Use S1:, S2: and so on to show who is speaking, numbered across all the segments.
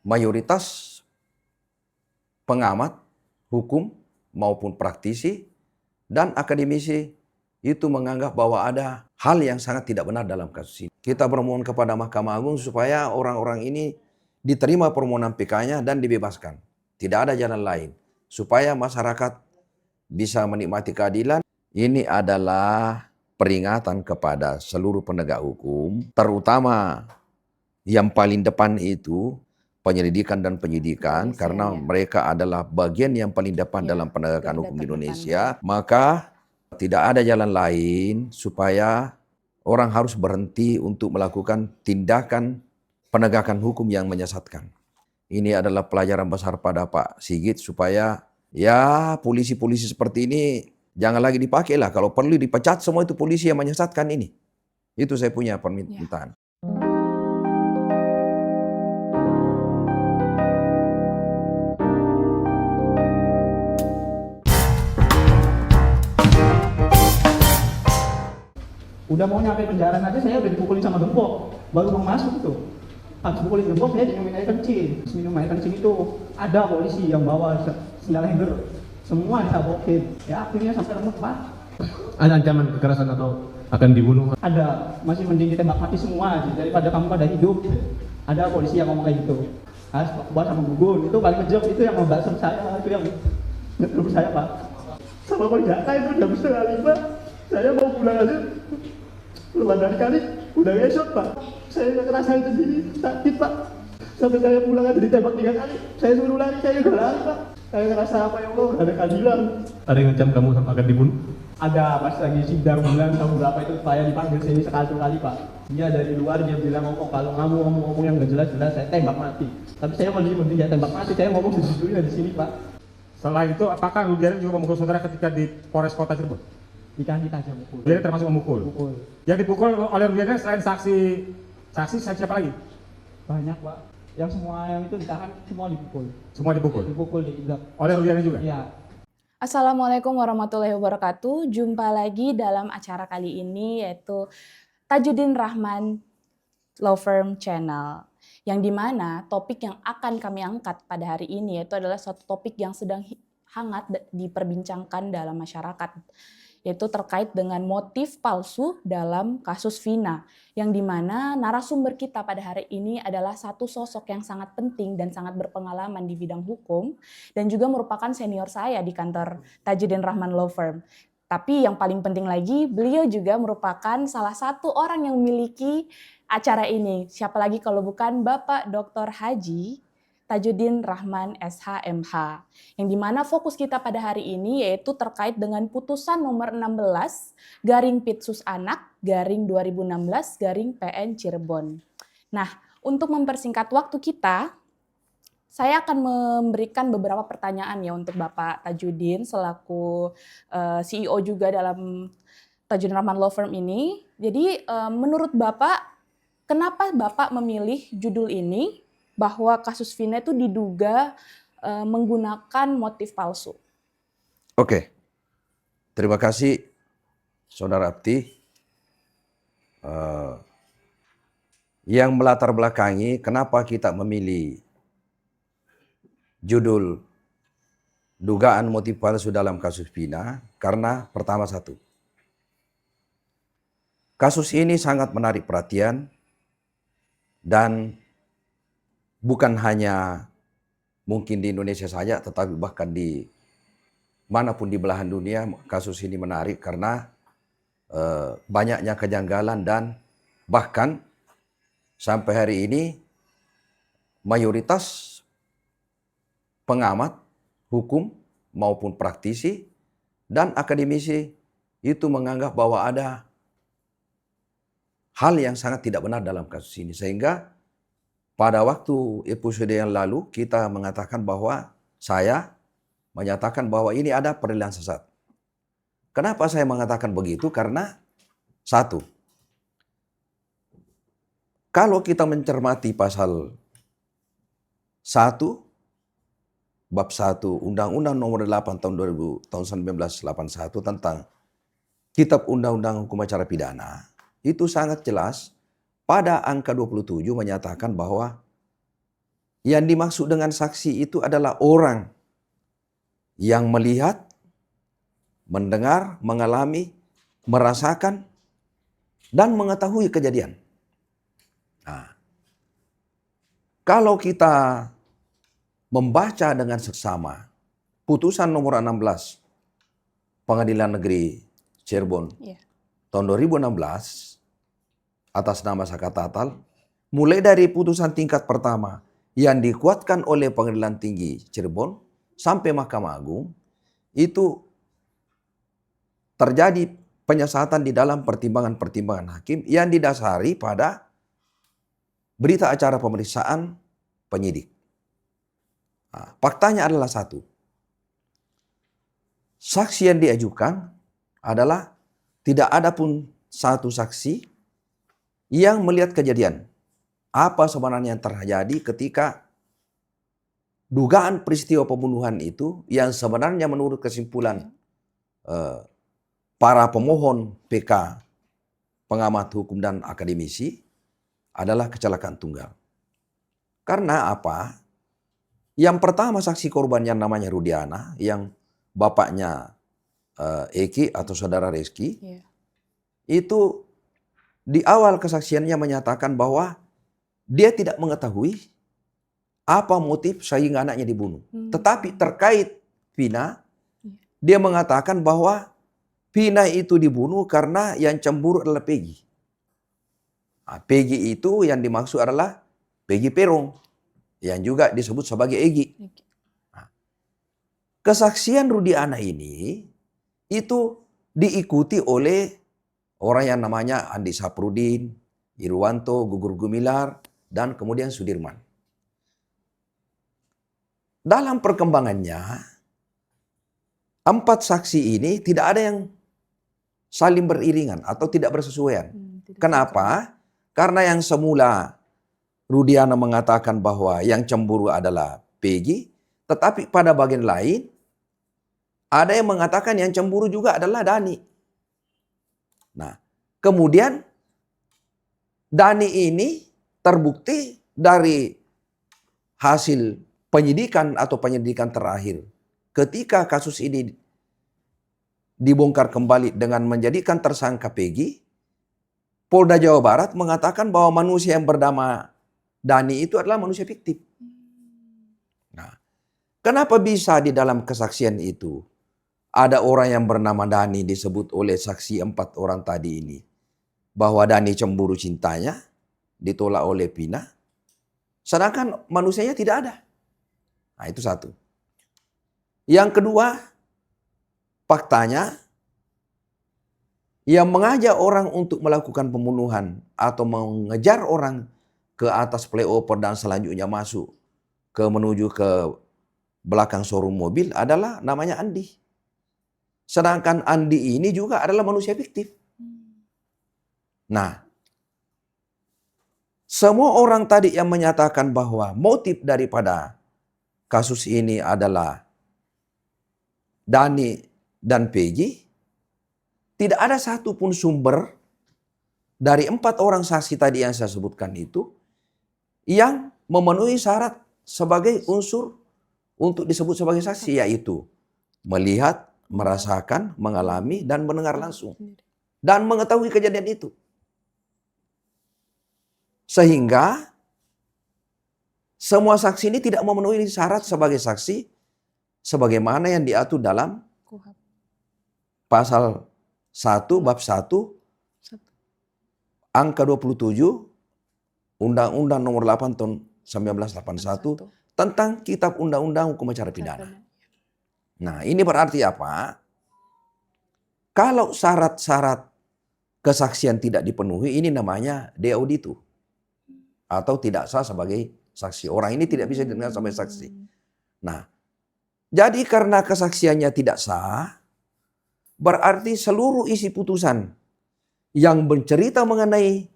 S1: mayoritas pengamat hukum maupun praktisi dan akademisi itu menganggap bahwa ada hal yang sangat tidak benar dalam kasus ini. Kita bermohon kepada Mahkamah Agung supaya orang-orang ini diterima permohonan PK-nya dan dibebaskan. Tidak ada jalan lain supaya masyarakat bisa menikmati keadilan. Ini adalah peringatan kepada seluruh penegak hukum, terutama yang paling depan itu penyelidikan dan penyidikan, karena mereka adalah bagian yang paling depan dalam penegakan hukum di Indonesia. Maka tidak ada jalan lain supaya orang harus berhenti untuk melakukan tindakan penegakan hukum yang menyesatkan. Ini adalah pelajaran besar pada Pak Sigit supaya ya polisi-polisi seperti ini jangan lagi dipakai lah. Kalau perlu dipecat semua itu polisi yang menyesatkan ini. Itu saya punya permintaan.
S2: Udah mau nyampe penjara aja saya udah dipukulin sama gembok. Baru mau masuk tuh. Habis pukulin gembok saya diminum air kencing. Minum air kencing itu ada polisi yang bawa sendal hanger. Semua disabokin. Ya akhirnya sampai remuk Pak.
S3: Ada ancaman kekerasan atau akan dibunuh?
S2: Ada, masih mending ditembak mati semua daripada kamu pada hidup. Ada polisi yang ngomong kayak gitu. Buat sama gugun, itu paling kejam, itu yang membasem saya, itu yang ngetelur saya Pak. Sama penjara itu udah bisa kali Pak. Saya mau pulang aja. Keluar dari kali, udah ngesot Pak. Saya nggak ngerasain sendiri, sakit Pak. Sampai saya pulang aja ditembak 3 kali. Saya suruh lari, saya udah lari Pak. Saya ngerasa apa ya Allah, udah ada keadilan.
S3: Ada yang ngancam kamu akan dibunuh?
S2: Ada, pas lagi sidang bulan tahun berapa itu saya dipanggil sini sekali Pak. Dia dari luar dia bilang kalau kamu ngomong yang nggak jelas saya tembak mati. Tapi saya mending dia tembak mati, saya ngomong sejujurnya di sini Pak.
S3: Setelah itu apakah Rudiana juga memukul saudara ketika di Polres Kota Cirebon?
S2: Di kaki tajam mukul.
S3: Rudiana termasuk memukul?
S2: Mukul.
S3: Yang dipukul oleh Rudiana selain saksi siapa lagi?
S2: Banyak Pak. Yang semua yang itu ditahan semua dipukul.
S3: Semua dipukul?
S2: Dipukul, diinjak.
S3: Oleh Rudiana juga?
S2: Iya.
S4: Assalamualaikum warahmatullahi wabarakatuh. Jumpa lagi dalam acara kali ini yaitu Tajudin Rahman Law Firm Channel. Yang dimana topik yang akan kami angkat pada hari ini yaitu adalah suatu topik yang sedang hangat diperbincangkan dalam masyarakat. Yaitu terkait dengan motif palsu dalam kasus Vina. Yang dimana narasumber kita pada hari ini adalah satu sosok yang sangat penting dan sangat berpengalaman di bidang hukum. Dan juga merupakan senior saya di kantor Tajudin Rahman Law Firm. Tapi yang paling penting lagi, beliau juga merupakan salah satu orang yang memiliki acara ini. Siapa lagi kalau bukan Bapak Dr. Haji Tajudin Rahman SHMH. Yang dimana fokus kita pada hari ini yaitu terkait dengan putusan nomor 16 garing Pitsus Anak garing 2016 garing PN Cirebon. Nah, untuk mempersingkat waktu kita, saya akan memberikan beberapa pertanyaan ya untuk Bapak Tajudin selaku CEO juga dalam Tajudin Rahman Law Firm ini. Jadi menurut Bapak, kenapa Bapak memilih judul ini? Bahwa kasus Vina itu diduga menggunakan motif palsu.
S1: Oke, terima kasih Saudara Abti. Yang melatar belakangi kenapa kita memilih judul dugaan motif palsu dalam kasus Vina, karena pertama satu, kasus ini sangat menarik perhatian dan bukan hanya mungkin di Indonesia saja, tetapi bahkan di manapun di belahan dunia kasus ini menarik karena banyaknya kejanggalan dan bahkan sampai hari ini mayoritas pengamat hukum maupun praktisi dan akademisi itu menganggap bahwa ada hal yang sangat tidak benar dalam kasus ini. Sehingga pada waktu episode yang lalu kita mengatakan bahwa saya menyatakan bahwa ini ada penilaian sesat. Kenapa saya mengatakan begitu? Karena satu, kalau kita mencermati pasal 1 bab 1 Undang-Undang Nomor 8 tahun 1981 tentang Kitab Undang-Undang Hukum Acara Pidana, itu sangat jelas pada angka 27 menyatakan bahwa Yang dimaksud dengan saksi itu adalah orang yang melihat, mendengar, mengalami, merasakan, dan mengetahui kejadian. Nah, kalau kita membaca dengan seksama putusan nomor 16 Pengadilan Negeri Cirebon tahun 2016 atas nama Saka Tatal, mulai dari putusan tingkat pertama yang dikuatkan oleh Pengadilan Tinggi Cirebon sampai Mahkamah Agung, itu terjadi penyesatan di dalam pertimbangan-pertimbangan hakim yang didasari pada berita acara pemeriksaan penyidik. Nah, faktanya adalah satu. Saksi yang diajukan adalah tidak ada pun satu saksi yang melihat kejadian. Apa sebenarnya yang terjadi ketika dugaan peristiwa pembunuhan itu yang sebenarnya menurut kesimpulan para pemohon PK, pengamat hukum dan akademisi adalah kecelakaan tunggal. Karena apa? Yang pertama saksi korban yang namanya Rudiana, yang bapaknya Eki atau saudara Reski, itu di awal kesaksiannya menyatakan bahwa dia tidak mengetahui apa motif sehingga anaknya dibunuh. Tetapi terkait Vina, dia mengatakan bahwa Vina itu dibunuh karena yang cemburu adalah Peggy. Nah, Peggy itu yang dimaksud adalah Peggy Perong, yang juga disebut sebagai Egi. Nah, kesaksian Rudiana ini itu diikuti oleh orang yang namanya Andi Saprudin, Irwanto, Gugur Gumilar, dan kemudian Sudirman. Dalam perkembangannya, 4 saksi ini tidak ada yang saling beriringan atau tidak bersesuaian. Kenapa? Karena yang semula Rudiana mengatakan bahwa yang cemburu adalah Peggy, tetapi pada bagian lain ada yang mengatakan yang cemburu juga adalah Dani. Nah, kemudian Dani ini terbukti dari hasil penyidikan atau penyelidikan terakhir. Ketika kasus ini dibongkar kembali dengan menjadikan tersangka Peggy, Polda Jawa Barat mengatakan bahwa manusia yang bernama Dani itu adalah manusia fiktif. Nah, kenapa bisa di dalam kesaksian itu ada orang yang bernama Dani disebut oleh saksi 4 orang tadi ini bahwa Dani cemburu cintanya ditolak oleh Vina, sedangkan manusianya tidak ada. Nah, itu satu. Yang kedua, faktanya yang mengajak orang untuk melakukan pembunuhan atau mengejar orang ke atas flyover dan selanjutnya masuk menuju ke belakang showroom mobil adalah namanya Andi. Sedangkan Andi ini juga adalah manusia fiktif. Nah, semua orang tadi yang menyatakan bahwa motif daripada kasus ini adalah Dani dan Peggy, tidak ada satupun sumber dari 4 orang saksi tadi yang saya sebutkan itu yang memenuhi syarat sebagai unsur untuk disebut sebagai saksi, yaitu melihat, merasakan, mengalami, dan mendengar langsung. Dan mengetahui kejadian itu. Sehingga semua saksi ini tidak memenuhi syarat sebagai saksi sebagaimana yang diatur dalam pasal 1 bab 1 angka 27 Undang-Undang nomor 8 tahun 1981 tentang Kitab Undang-Undang Hukum Acara Pidana. Nah, ini berarti apa? Kalau syarat-syarat kesaksian tidak dipenuhi, ini namanya de audito atau tidak sah sebagai saksi. Orang ini tidak bisa didengar sebagai saksi. Nah, jadi karena kesaksiannya tidak sah, berarti seluruh isi putusan yang bercerita mengenai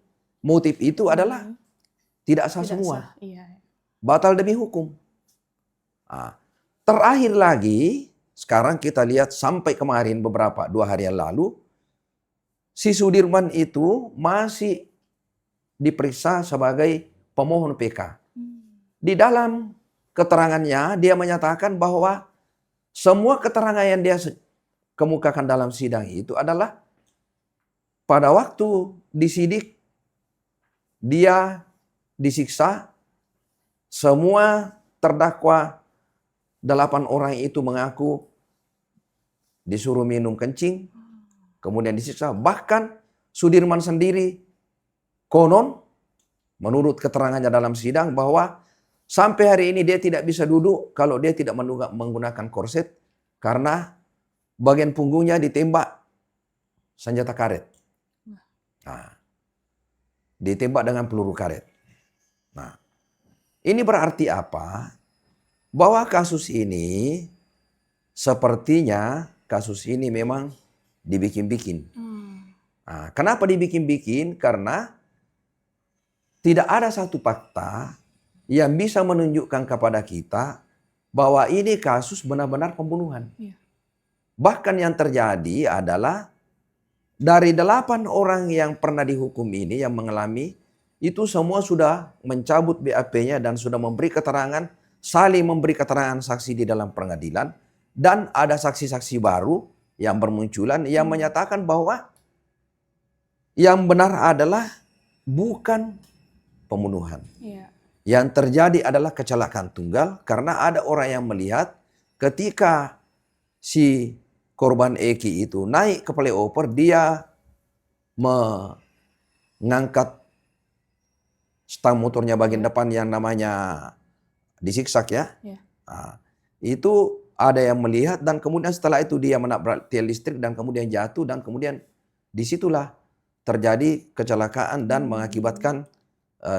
S1: motif itu adalah tidak sah semua. Batal demi hukum. Nah, terakhir lagi, sekarang kita lihat sampai kemarin 2 hari yang lalu, si Sudirman itu masih diperiksa sebagai pemohon PK. di dalam keterangannya dia menyatakan bahwa semua keterangan yang dia kemukakan dalam sidang itu adalah pada waktu disidik dia disiksa, semua terdakwa 8 orang itu mengaku disuruh minum kencing, kemudian disiksa. Bahkan Sudirman sendiri konon menurut keterangannya dalam sidang bahwa sampai hari ini dia tidak bisa duduk kalau dia tidak menggunakan korset karena bagian punggungnya ditembak senjata karet. Nah, ditembak dengan peluru karet. Nah, ini berarti apa? Bahwa kasus ini sepertinya kasus ini memang dibikin-bikin. Nah, kenapa dibikin-bikin? Karena tidak ada satu fakta yang bisa menunjukkan kepada kita bahwa ini kasus benar-benar pembunuhan.
S4: Iya.
S1: Bahkan yang terjadi adalah dari 8 orang yang pernah dihukum ini yang mengalami itu semua sudah mencabut BAP-nya dan sudah memberi keterangan, saling memberi keterangan saksi di dalam pengadilan, dan ada saksi-saksi baru yang bermunculan yang menyatakan bahwa yang benar adalah bukan pembunuhan.
S4: Iya.
S1: Yang terjadi adalah kecelakaan tunggal karena ada orang yang melihat ketika si korban Eki itu naik ke flyover, dia mengangkat stang motornya bagian depan yang namanya disiksak ya.
S4: Iya.
S1: Nah, itu ada yang melihat dan kemudian setelah itu dia menabrak tiang listrik dan kemudian jatuh dan kemudian disitulah terjadi kecelakaan dan mengakibatkan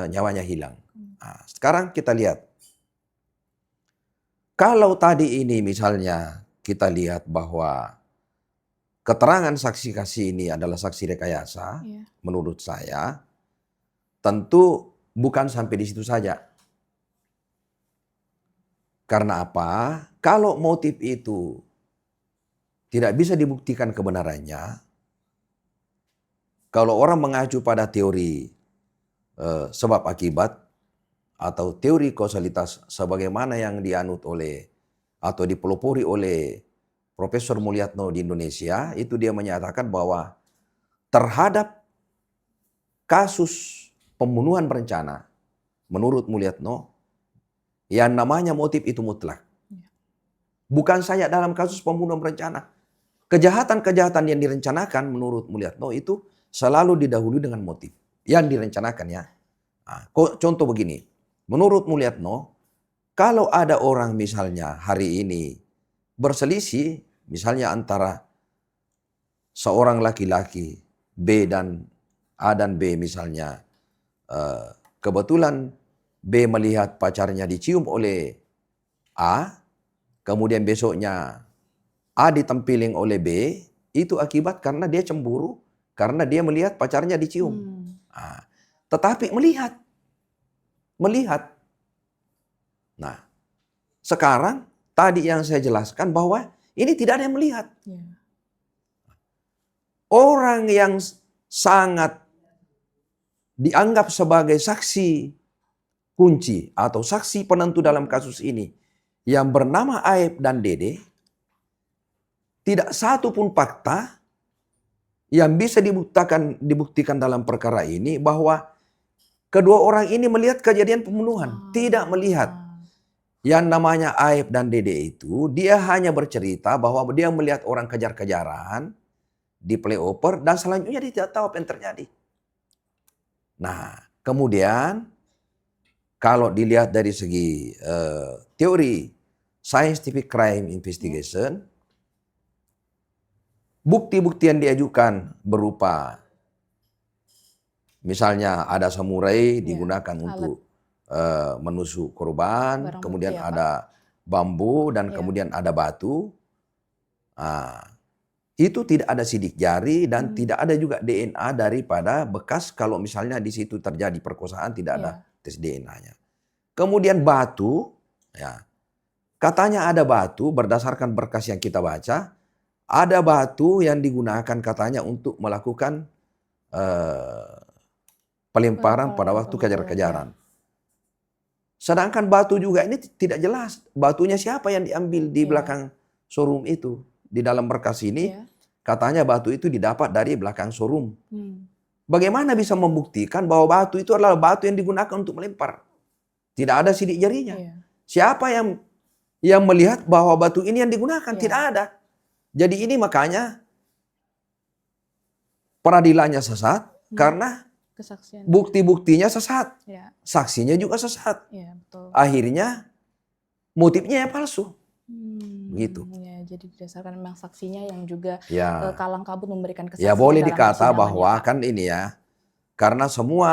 S1: nyawanya hilang. Nah, sekarang kita lihat. Kalau tadi ini misalnya kita lihat bahwa keterangan saksi-saksi ini adalah saksi rekayasa,
S4: Iya.
S1: menurut saya tentu bukan sampai di situ saja. Karena apa? Kalau motif itu tidak bisa dibuktikan kebenarannya, kalau orang mengacu pada teori sebab akibat atau teori kausalitas sebagaimana yang dianut oleh atau dipelopori oleh Profesor Mulyatno di Indonesia, itu dia menyatakan bahwa terhadap kasus pembunuhan berencana, menurut Mulyatno, yang namanya motif itu mutlak. Bukan saja dalam kasus pembunuhan berencana. Kejahatan-kejahatan yang direncanakan menurut Mulyatno itu selalu didahului dengan motif yang direncanakan ya. Nah, contoh begini, menurut Mulyatno, kalau ada orang misalnya hari ini berselisih, misalnya antara seorang laki-laki B dan A dan B misalnya, kebetulan B melihat pacarnya dicium oleh A, kemudian besoknya A ditempiling oleh B, itu akibat karena dia cemburu, karena dia melihat pacarnya dicium. Nah, tetapi melihat. Nah, sekarang tadi yang saya jelaskan bahwa ini tidak ada yang melihat.
S4: Iya.
S1: Orang yang sangat dianggap sebagai saksi kunci atau saksi penentu dalam kasus ini yang bernama Aep dan Dede, tidak satu pun fakta yang bisa dibuktikan dalam perkara ini bahwa kedua orang ini melihat kejadian pembunuhan. Tidak melihat. Yang namanya Aep dan Dede itu, dia hanya bercerita bahwa dia melihat orang kejar-kejaran di flyover dan selanjutnya dia tidak tahu apa yang terjadi. Nah, kemudian kalau dilihat dari segi teori scientific crime investigation, bukti-bukti yang diajukan berupa misalnya ada samurai digunakan untuk menusuk korban,
S4: Barang
S1: kemudian
S4: bukti ya, Pak.
S1: ada bambu dan
S4: Iya.
S1: kemudian ada batu. Itu tidak ada sidik jari dan tidak ada juga DNA daripada bekas kalau misalnya di situ terjadi perkosaan, tidak ada tes DNA-nya. Kemudian batu, ya, katanya ada batu berdasarkan berkas yang kita baca, ada batu yang digunakan katanya untuk melakukan pelemparan pada waktu kejar-kejaran. Sedangkan batu juga ini tidak jelas. Batunya siapa yang diambil di
S4: Iya.
S1: belakang showroom itu. Di dalam berkas ini
S4: Iya.
S1: katanya batu itu didapat dari belakang showroom.
S4: Hmm.
S1: Bagaimana bisa membuktikan bahwa batu itu adalah batu yang digunakan untuk melempar? Tidak ada sidik jarinya.
S4: Iya.
S1: Siapa yang melihat bahwa batu ini yang digunakan?
S4: Iya.
S1: Tidak ada. Jadi ini makanya peradilannya sesat karena
S4: Kesaksian.
S1: bukti-buktinya sesat.
S4: Ya,
S1: Saksinya juga sesat.
S4: ya betul.
S1: Akhirnya motifnya yang palsu. Begitu.
S4: Ya, jadi berdasarkan memang saksinya yang juga
S1: Ya,
S4: kalang kabut memberikan kesaksian
S1: ya boleh
S4: dalam
S1: dikata
S4: persidangan,
S1: bahwa
S4: ya, Pak.
S1: kan ini ya, karena semua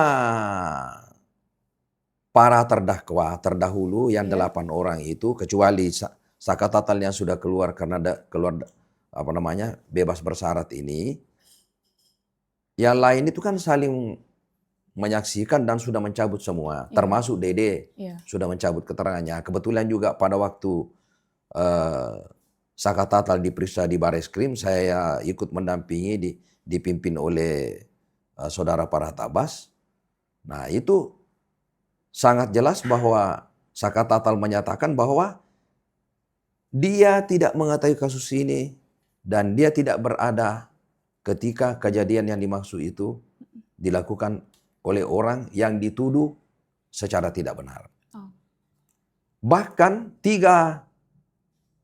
S1: para terdakwa terdahulu yang
S4: Iya.
S1: 8 orang itu, kecuali Saka Tatal yang sudah keluar karena bebas bersyarat ini, yang lain itu kan saling menyaksikan dan sudah mencabut semua,
S4: Iya.
S1: termasuk Dede
S4: Iya.
S1: sudah mencabut keterangannya. Kebetulan juga pada waktu Saka Tatal diperiksa di Bareskrim, saya ikut mendampingi dipimpin oleh saudara Farhat Abbas. Nah itu sangat jelas bahwa Saka Tatal menyatakan bahwa dia tidak mengetahui kasus ini dan dia tidak berada ketika kejadian yang dimaksud itu dilakukan oleh orang yang dituduh secara tidak benar.
S4: Oh.
S1: Bahkan 3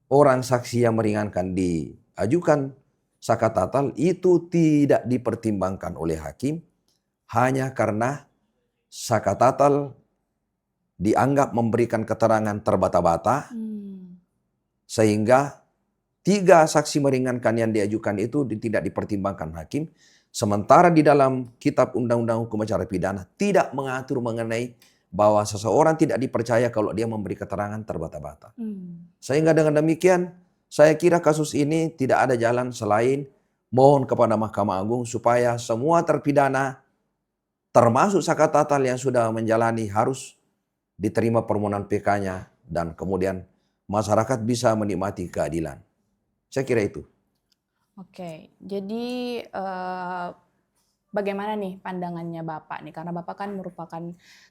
S1: orang saksi yang meringankan diajukan Saka Tatal itu tidak dipertimbangkan oleh hakim hanya karena Saka Tatal dianggap memberikan keterangan terbata-bata sehingga 3 saksi meringankan yang diajukan itu tidak dipertimbangkan hakim. Sementara di dalam kitab Undang-Undang Hukum Acara Pidana tidak mengatur mengenai bahwa seseorang tidak dipercaya kalau dia memberi keterangan terbata-bata. Sehingga dengan demikian saya kira kasus ini tidak ada jalan selain mohon kepada Mahkamah Agung supaya semua terpidana termasuk Saka Tatal yang sudah menjalani harus diterima permohonan PK-nya dan kemudian masyarakat bisa menikmati keadilan. Saya kira itu.
S4: Oke, jadi bagaimana nih pandangannya Bapak nih? Karena Bapak kan merupakan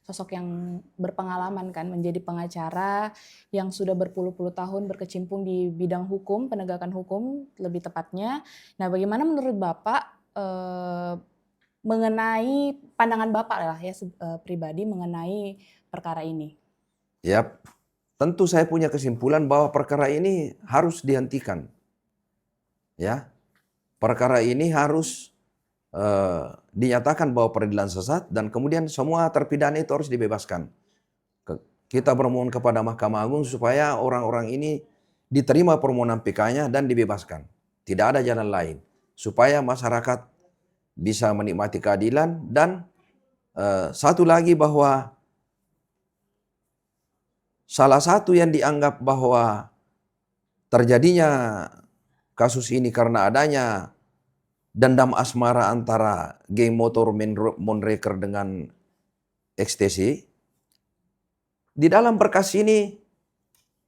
S4: sosok yang berpengalaman kan menjadi pengacara yang sudah berpuluh-puluh tahun berkecimpung di bidang hukum, penegakan hukum lebih tepatnya. Nah, bagaimana menurut Bapak mengenai pandangan Bapak lah ya pribadi mengenai perkara ini?
S1: Ya, tentu saya punya kesimpulan bahwa perkara ini harus dihentikan. Ya, perkara ini harus dinyatakan bahwa peradilan sesat dan kemudian semua terpidana itu harus dibebaskan. Kita bermohon kepada Mahkamah Agung supaya orang-orang ini diterima permohonan PK-nya dan dibebaskan. Tidak ada jalan lain supaya masyarakat bisa menikmati keadilan dan satu lagi bahwa salah satu yang dianggap bahwa terjadinya kasus ini karena adanya dendam asmara antara geng motor Monreker dengan ekstasi. Di dalam berkas ini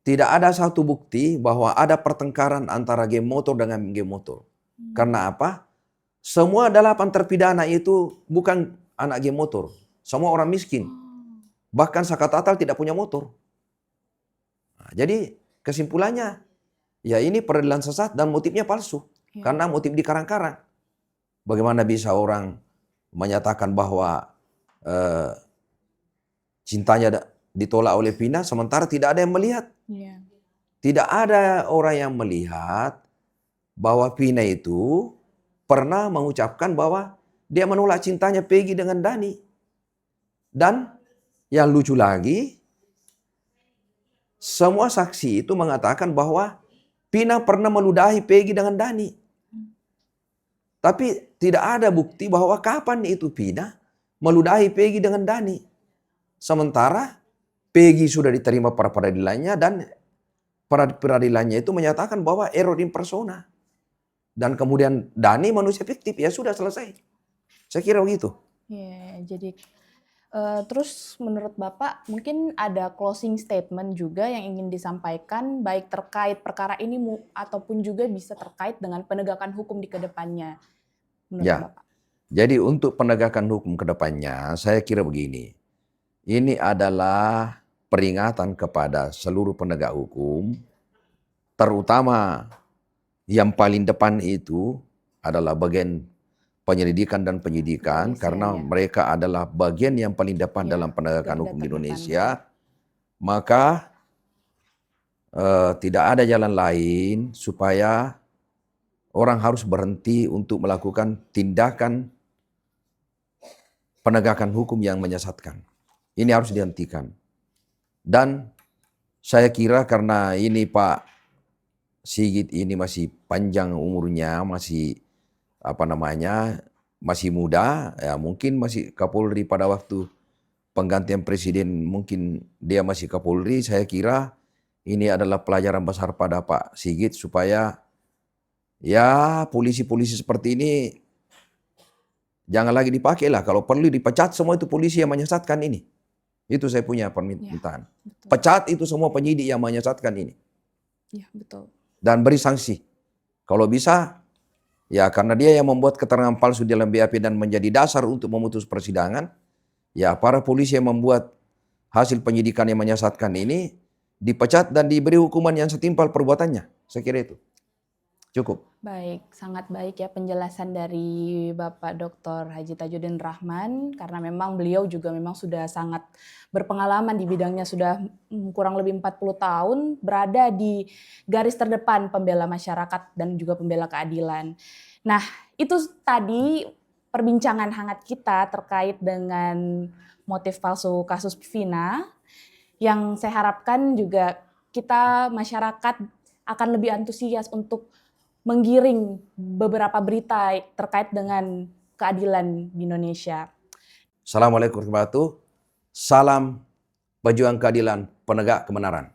S1: tidak ada satu bukti bahwa ada pertengkaran antara geng motor dengan geng motor. Karena apa? Semua 8 terpidana itu bukan anak geng motor. Semua orang miskin. Bahkan Saka Tatal tidak punya motor. Nah, jadi kesimpulannya, ya ini peradilan sesat dan motifnya palsu.
S4: Ya.
S1: Karena motif dikarang-karang. Bagaimana bisa orang menyatakan bahwa cintanya ditolak oleh Vina sementara tidak ada yang melihat.
S4: Ya.
S1: Tidak ada orang yang melihat bahwa Vina itu pernah mengucapkan bahwa dia menolak cintanya Peggy dengan Dani. Dan yang lucu lagi, semua saksi itu mengatakan bahwa Vina pernah meludahi Peggy dengan Dani. Tapi tidak ada bukti bahwa kapan itu Vina meludahi Peggy dengan Dani. Sementara Peggy sudah diterima para peradilannya dan peradilannya itu menyatakan bahwa error in persona. Dan kemudian Dani manusia fiktif, ya sudah selesai. Saya kira begitu.
S4: Ya, jadi terus menurut Bapak mungkin ada closing statement juga yang ingin disampaikan baik terkait perkara ini ataupun juga bisa terkait dengan penegakan hukum di kedepannya menurut
S1: Ya.
S4: Bapak.
S1: Jadi untuk penegakan hukum ke depannya saya kira begini. Ini adalah peringatan kepada seluruh penegak hukum, terutama yang paling depan itu adalah bagian penyelidikan dan penyidikan,
S4: Kepolisian,
S1: karena
S4: ya.
S1: mereka adalah bagian yang paling depan
S4: Ya,
S1: dalam penegakan
S4: garda
S1: hukum di
S4: terdepan.
S1: Indonesia. Maka tidak ada jalan lain supaya orang harus berhenti untuk melakukan tindakan penegakan hukum yang menyesatkan. Ini harus dihentikan. Dan saya kira karena ini Pak Sigit ini masih panjang umurnya, masih masih muda, ya mungkin masih Kapolri pada waktu penggantian presiden, mungkin dia masih Kapolri. Saya kira ini adalah pelajaran besar pada Pak Sigit supaya ya polisi-polisi seperti ini jangan lagi dipakai lah. Kalau perlu dipecat semua itu polisi yang menyesatkan ini. Itu saya punya permintaan.
S4: Betul.
S1: Pecat itu semua penyidik yang menyesatkan ini.
S4: Ya, betul.
S1: Dan beri sanksi. Kalau bisa, ya karena dia yang membuat keterangan palsu dalam BAP dan menjadi dasar untuk memutus persidangan, ya para polisi yang membuat hasil penyidikan yang menyesatkan ini dipecat dan diberi hukuman yang setimpal perbuatannya. Saya kira itu. Cukup.
S4: Baik, sangat baik ya penjelasan dari Bapak Dr. Haji Tajudin Rahman, karena memang beliau juga memang sudah sangat berpengalaman di bidangnya, sudah kurang lebih 40 tahun berada di garis terdepan pembela masyarakat dan juga pembela keadilan. Nah, itu tadi perbincangan hangat kita terkait dengan motif palsu kasus Vina, yang saya harapkan juga kita masyarakat akan lebih antusias untuk menggiring beberapa berita terkait dengan keadilan di Indonesia.
S1: Assalamualaikum warahmatullahi wabarakatuh. Salam pejuang keadilan, penegak kebenaran.